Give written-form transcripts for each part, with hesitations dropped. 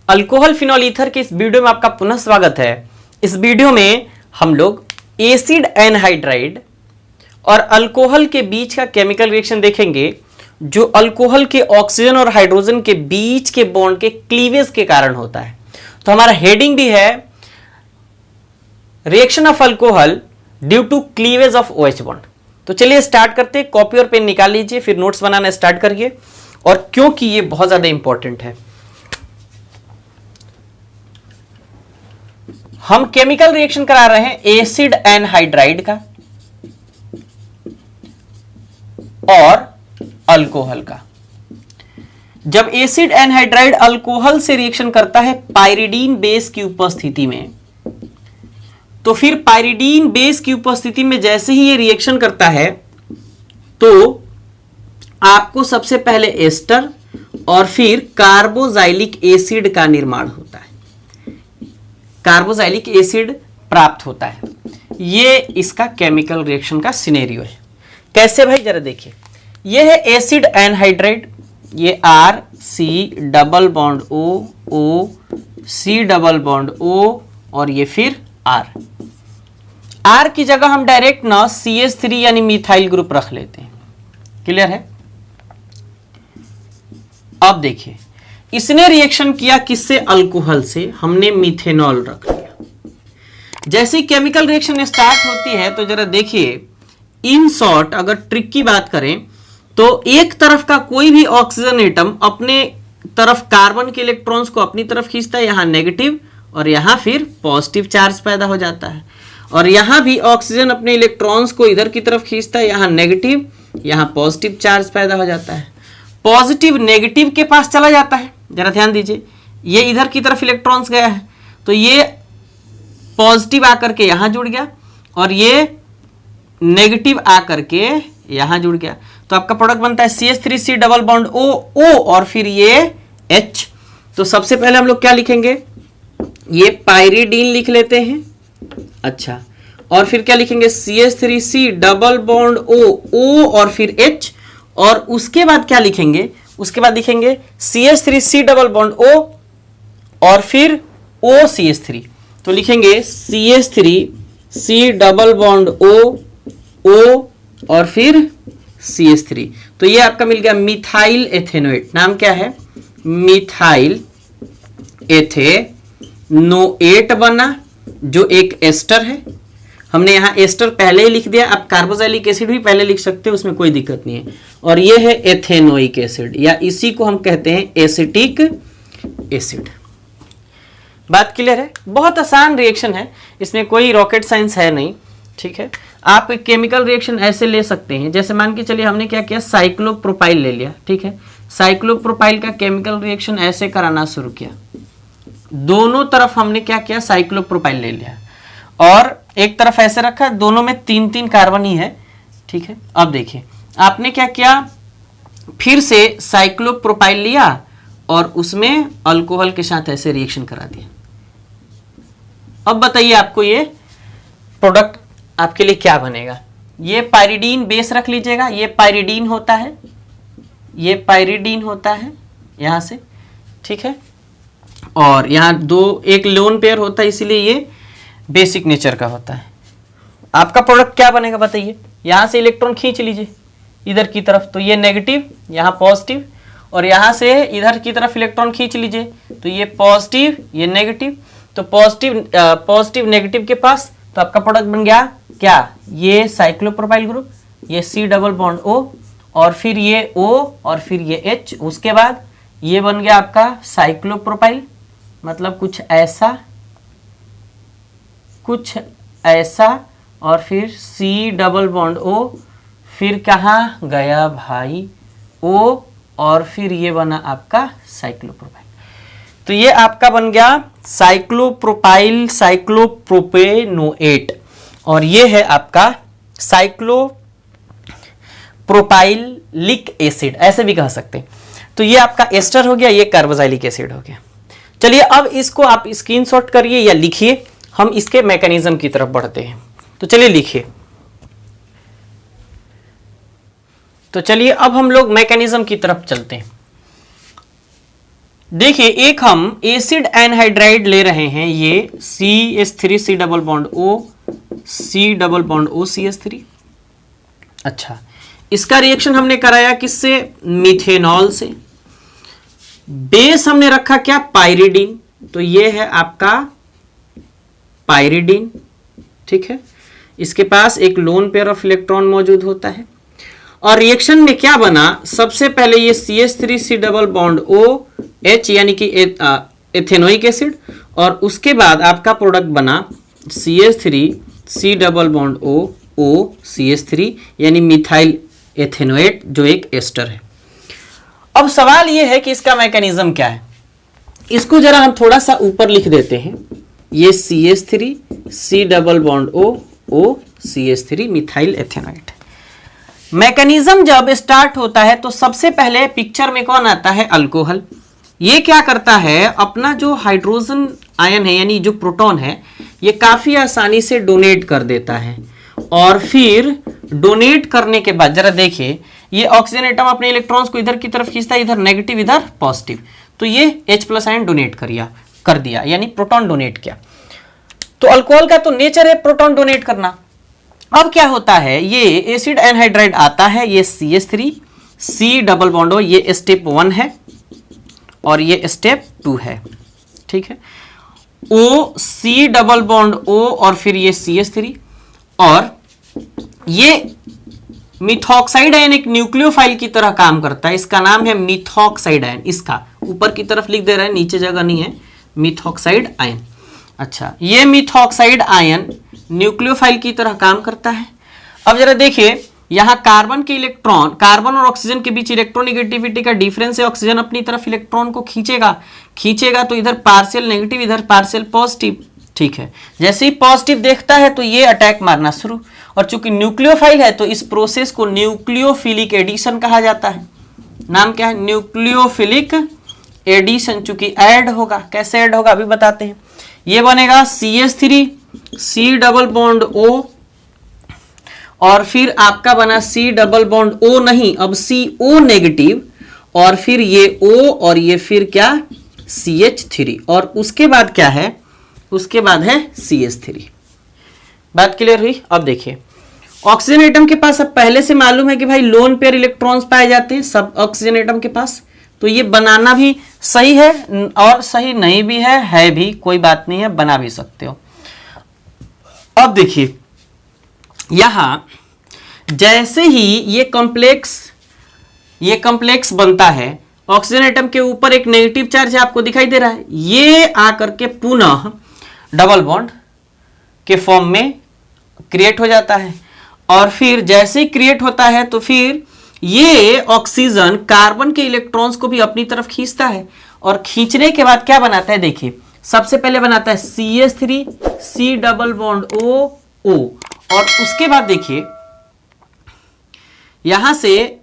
Alcohol phenol ether के इस video में आपका पुनः स्वागत है। इस वीडियो में हम लोग एसिड एनहाइड्राइड और अल्कोहल के बीच का केमिकल रिएक्शन देखेंगे, जो अल्कोहल के ऑक्सीजन और हाइड्रोजन के बीच के बॉन्ड के क्लीवेज के कारण होता है। तो हमारा हेडिंग भी है reaction of alcohol due to cleavage of OH bond. तो चलिए स्टार्ट करते हैं। कॉपी और पेन निकाल लीजिए, फिर नोट्स बनाना स्टार्ट करिए। और क्योंकि ये बहुत ज्यादा इंपॉर्टेंट है, हम केमिकल रिएक्शन करा रहे हैं एसिड एनहाइड्राइड का और अल्कोहल का। जब एसिड एनहाइड्राइड अल्कोहल से रिएक्शन करता है पाइरिडीन बेस की उपस्थिति में, तो फिर पाइरिडीन बेस की उपस्थिति में जैसे ही ये रिएक्शन करता है तो आपको सबसे पहले एस्टर और फिर कार्बोजाइलिक एसिड का निर्माण होता है, कार्बोजाइलिक एसिड प्राप्त होता है। ये इसका केमिकल रिएक्शन का सिनेरियो है। कैसे भाई, जरा देखिए। ये है एसिड एनहाइड्राइड, ये RC double bond O C double bond O और ये फिर R की जगह हम डायरेक्ट ना CH3 यानी मिथाइल ग्रुप रख लेते हैं। क्लियर है? अब देखिए, इसने रिएक्शन किया किससे? अल्कोहल से। हमने मिथेनॉल रख लिया। जैसे केमिकल रिएक्शन स्टार्ट होती है तो जरा देखिए, इन शॉर्ट अगर ट्रिक की बात करें तो एक तरफ का कोई भी ऑक्सीजन एटम अपने तरफ कार्बन के इलेक्ट्रॉन्स को अपनी तरफ खींचता है, यहां नेगेटिव और यहां फिर पॉजिटिव चार्ज पैदा हो जाता है। और यहां भी ऑक्सीजन अपने इलेक्ट्रॉन्स को इधर की तरफ खींचता है, यहां नेगेटिव, यहां पॉजिटिव चार्ज पैदा हो जाता है। पॉजिटिव नेगेटिव के पास चला जाता है। जरा ध्यान दीजिए, ये इधर की तरफ इलेक्ट्रॉन्स गया है तो ये पॉजिटिव आकर के यहां जुड़ गया और ये नेगेटिव आकर के यहां जुड़ गया। तो आपका प्रोडक्ट बनता है CH3C डबल बॉन्ड O और फिर ये H। तो सबसे पहले हम लोग क्या लिखेंगे? ये पाइरिडीन लिख लेते हैं। अच्छा, और फिर क्या लिखेंगे? CH3C डबल बॉन्ड O और फिर H। और उसके बाद क्या लिखेंगे? उसके बाद लिखेंगे CH3C डबल बॉन्ड O और फिर OCH3। तो लिखेंगे CH3C डबल बॉन्ड O और फिर CH3। तो ये आपका मिल गया मिथाइल एथेनोएट। नाम क्या है? मिथाइल एथेनोएट बना, जो एक एस्टर है। हमने यहां एस्टर पहले ही लिख दिया। आप कार्बोजाइलिक एसिड भी पहले लिख सकते हो, उसमें कोई दिक्कत नहीं है। और ये है एथेनोइक एसिड, या इसी को हम कहते हैं एसिटिक एसिड। बात क्लियर है? बहुत आसान रिएक्शन है, इसमें कोई रॉकेट साइंस है नहीं। ठीक है, आप एक केमिकल रिएक्शन ऐसे ले सकते हैं, जैसे मान के चलिए हमने क्या किया, साइक्लोप्रोपाइल ले लिया। ठीक है, साइक्लोप्रोपाइल का केमिकल रिएक्शन ऐसे कराना शुरू किया। दोनों तरफ हमने क्या किया, साइक्लोप्रोपाइल ले लिया और एक तरफ ऐसे रखा, दोनों में 3-3 कार्बन ही है। ठीक है, अब देखिए आपने क्या किया, फिर से साइक्लोप्रोपाइल लिया और उसमें अल्कोहल के साथ ऐसे रिएक्शन करा दिया। अब बताइए आपको ये प्रोडक्ट आपके लिए क्या बनेगा? ये पाइरिडीन बेस रख लीजिएगा, ये पाइरिडीन होता है, ये पाइरिडीन होता है यहां से। ठीक है, और यहां एक लोन पेयर होता है, इसीलिए ये बेसिक नेचर का होता है। आपका प्रोडक्ट क्या बनेगा बताइए? यहां से इलेक्ट्रॉन खींच लीजिए इधर की तरफ, तो ये नेगेटिव, यहां पॉजिटिव, और यहां से इधर की तरफ इलेक्ट्रॉन खींच लीजिए तो ये पॉजिटिव, ये नेगेटिव। तो पॉजिटिव नेगेटिव के पास, तो आपका प्रोडक्ट बन गया क्या? ये साइक्लोप्रोपाइल ग्रुप, ये C डबल बॉन्ड O और फिर ये O और फिर ये H। उसके बाद ये बन गया आपका साइक्लोप्रोपाइल, मतलब कुछ ऐसा और फिर C डबल बॉन्ड O, फिर कहाँ गया भाई O और फिर ये बना आपका साइक्लोप्रोपाइल। तो ये आपका बन गया साइक्लोप्रोपाइल, साइक्लोप्रोपेनोएट, और ये है आपका साइक्लोप्रोपाइलिक एसिड, ऐसे भी कह सकते हैं। तो ये आपका एस्टर हो गया, ये कार्बोजाइलिक एसिड हो गया। चलिए अब इसको आप स्क्रीनशॉट करिए या लिखिए, हम इसके मैकेनिज्म की तरफ बढ़ते हैं। तो चलिए लिखिए। तो चलिए अब हम लोग मैकेनिज्म की तरफ चलते हैं। देखिए एक हम एसिड एनहाइड्राइड ले रहे हैं, ये CH3 C double bond O C double bond O CH3। अच्छा, इसका रिएक्शन हमने कराया किससे? मिथेनॉल से। बेस हमने रखा क्या? पाइरिडीन। तो ये है आपका पाइरिडीन, ठीक है। इसके पास एक लोन पेयर ऑफ इलेक्ट्रॉन मौजूद होता है और रिएक्शन में क्या बना? सबसे पहले ये CH3 C double bond OH यानी कि एथेनोइक एसिड, और उसके बाद आपका प्रोडक्ट बना CH3 C double bond O CH3 यानी मिथाइल एथेनोएट, जो एक एस्टर है। अब सवाल यह है कि इसका मैकेनिज्म क्या है। इसको जरा हम थोड़ा सा ऊपर लिख देते हैं। ये CH3 C double bond O CH3 methyl ethanoate. Mechanism जब स्टार्ट होता है तो सबसे पहले पिक्चर में कौन आता है? अल्कोहल। ये क्या करता है? अपना जो हाइड्रोजन आयन है यानी जो प्रोटॉन है, ये काफी आसानी से डोनेट कर देता है, और फिर डोनेट करने के बाद जरा देखिए, ये ऑक्सीजन एटम अपने इलेक्ट्रॉन्स को इधर की तरफ खींचता है, इधर नेगेटिव इधर पॉजिटिव, तो ये H+ आयन डोनेट कर दिया यानी प्रोटॉन डोनेट किया। तो अल्कोहल का तो नेचर है प्रोटॉन डोनेट करना। अब क्या होता है? ये एसिड एनहाइड्राइड आता है, ये CH3 C double bond O, ये स्टेप 1 है और ये स्टेप 2 है, ठीक है। O C double bond O और फिर ये CH3, और ये मिथॉक्साइड आयन एक न्यूक्लियोफाइल की तरह काम करता है। इसका नाम है मिथॉक्साइड आयन। इसका ऊपर की तरफ लिख दे रहा है, नीचे जगह नहीं है, मिथॉक्साइड आयन। अच्छा, ये मिथॉक्साइड आयन न्यूक्लियोफाइल की तरह काम करता है। अब जरा देखिए, यहां कार्बन के इलेक्ट्रॉन, कार्बन और ऑक्सीजन के बीच इलेक्ट्रोनेगेटिविटी का डिफरेंस है। ऑक्सीजन अपनी तरफ इलेक्ट्रॉन को खींचेगा तो इधर पार्शियल नेगेटिव, इधर पार्शियल पॉजिटिव, ठीक है। जैसे ही पॉजिटिव देखता है तो ये अटैक मारना शुरू, और चूंकि न्यूक्लियोफाइल है तो इस प्रोसेस को न्यूक्लियोफिलिक एडिशन कहा जाता है। नाम क्या है? Nucleophilic addition. चूंकि ऐड होगा, कैसे ऐड होगा अभी बताते हैं। ये बनेगा CH3 C double bond O, और फिर आपका बना C डबल बॉन्ड O नहीं, अब CO नेगेटिव, और फिर ये O, और ये फिर क्या? CH3, और उसके बाद क्या है? उसके बाद है CH3। बात क्लियर हुई? अब देखिए, ऑक्सीजन एटम के पास अब पहले से मालूम है कि भाई लोन पेयर इलेक्ट्रॉन्स पाए जाते हैं सब ऑक्सीजन एटम के पास, तो ये बनाना भी सही है और सही नहीं भी है भी, कोई बात नहीं है, बना भी सकते हो। अब देखिए, यहां जैसे ही ये कॉम्प्लेक्स बनता है, ऑक्सीजन एटम के ऊपर एक नेगेटिव चार्ज है, आपको दिखाई दे रहा है, ये आकर के पुनः डबल बॉन्ड के फॉर्म में क्रिएट हो जाता है, और फिर जैसे ही क्रिएट होता है तो फिर ये ऑक्सीजन कार्बन के इलेक्ट्रॉन्स को भी अपनी तरफ खींचता है, और खींचने के बाद क्या बनाता है? देखिए, सबसे पहले बनाता है CH3 C double bond O, और उसके बाद देखिए यहां से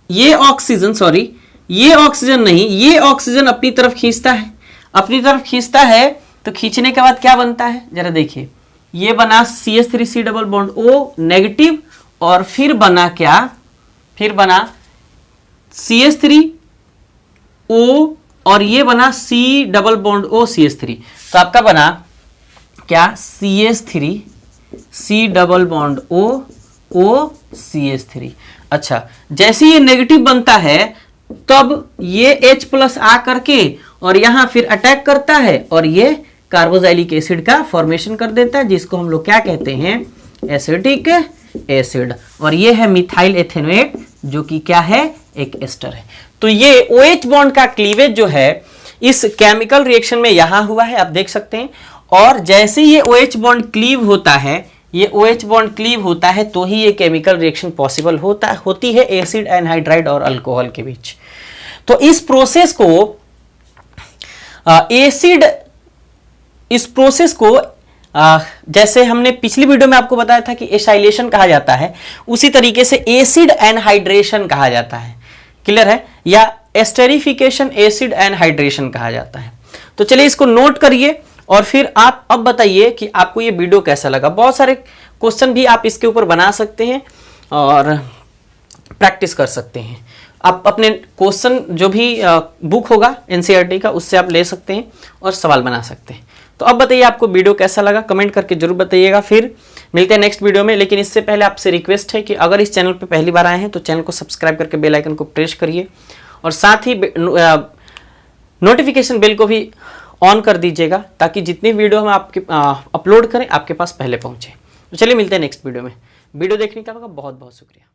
ये ऑक्सीजन नहीं, ये ऑक्सीजन अपनी तरफ खींचता है, तो खींचने के बाद क्या बनता है? जरा देखिए, ये बना CH3 C double bond O negative, और फिर बना क्या? फिर बना CH3 O, और ये बना C double bond O CH3, तो आपका बना क्या? CH3 C double bond O CH3। अच्छा, जैसे ये नेगेटिव बनता है तब ये H+ आ करके और यहां फिर अटैक करता है, और ये कार्बोक्सिलिक एसिड का फॉर्मेशन कर देता है, जिसको हम लोग क्या कहते हैं? Acetic acid. और ये है मिथाइल एथेनोएट, जो कि क्या है? एक एस्टर है। तो ये OH बॉन्ड का क्लीवेज जो है इस केमिकल रिएक्शन में यहां हुआ है, आप देख सकते हैं। और जैसे ये OH बॉन्ड क्लीव होता है, तो ही ये केमिकल रिएक्शन पॉसिबल होती है एसिड एनहाइड्राइड और अल्कोहल के बीच। तो इस प्रोसेस को जैसे हमने पिछली वीडियो में आपको बताया था कि एसाइलेशन कहा जाता है, उसी तरीके से एसिड एनहाइड्रेशन कहा जाता है। क्लियर है? या एस्टेरिफिकेशन एसिड एनहाइड्रेशन कहा जाता है। तो चलिए इसको नोट करिए, और फिर आप अब बताइए कि आपको ये वीडियो कैसा लगा। बहुत सारे क्वेश्चन भी आप इसके ऊपर बना सकते हैं और प्रैक्टिस कर सकते हैं। आप अपने क्वेश्चन जो भी बुक होगा एनसीईआरटी का उससे आप ले सकते हैं और सवाल बना सकते हैं। तो अब बताइए आपको वीडियो कैसा लगा, कमेंट करके जरूर बताइएगा। फिर मिलते हैं नेक्स्ट वीडियो में, लेकिन इससे पहले आपसे रिक्वेस्ट है कि अगर इस चैनल पे पहली बार आए हैं तो चैनल को सब्सक्राइब करके बेल आइकन को प्रेस करिए और साथ ही नोटिफिकेशन बेल को भी ऑन कर दीजिएगा ताकि जितनी वीडियो हम आपके अपलोड करें आपके पास पहले पहुंचे। तो चलिए मिलते हैं नेक्स्ट वीडियो में। वीडियो देखने का आपका बहुत बहुत शुक्रिया।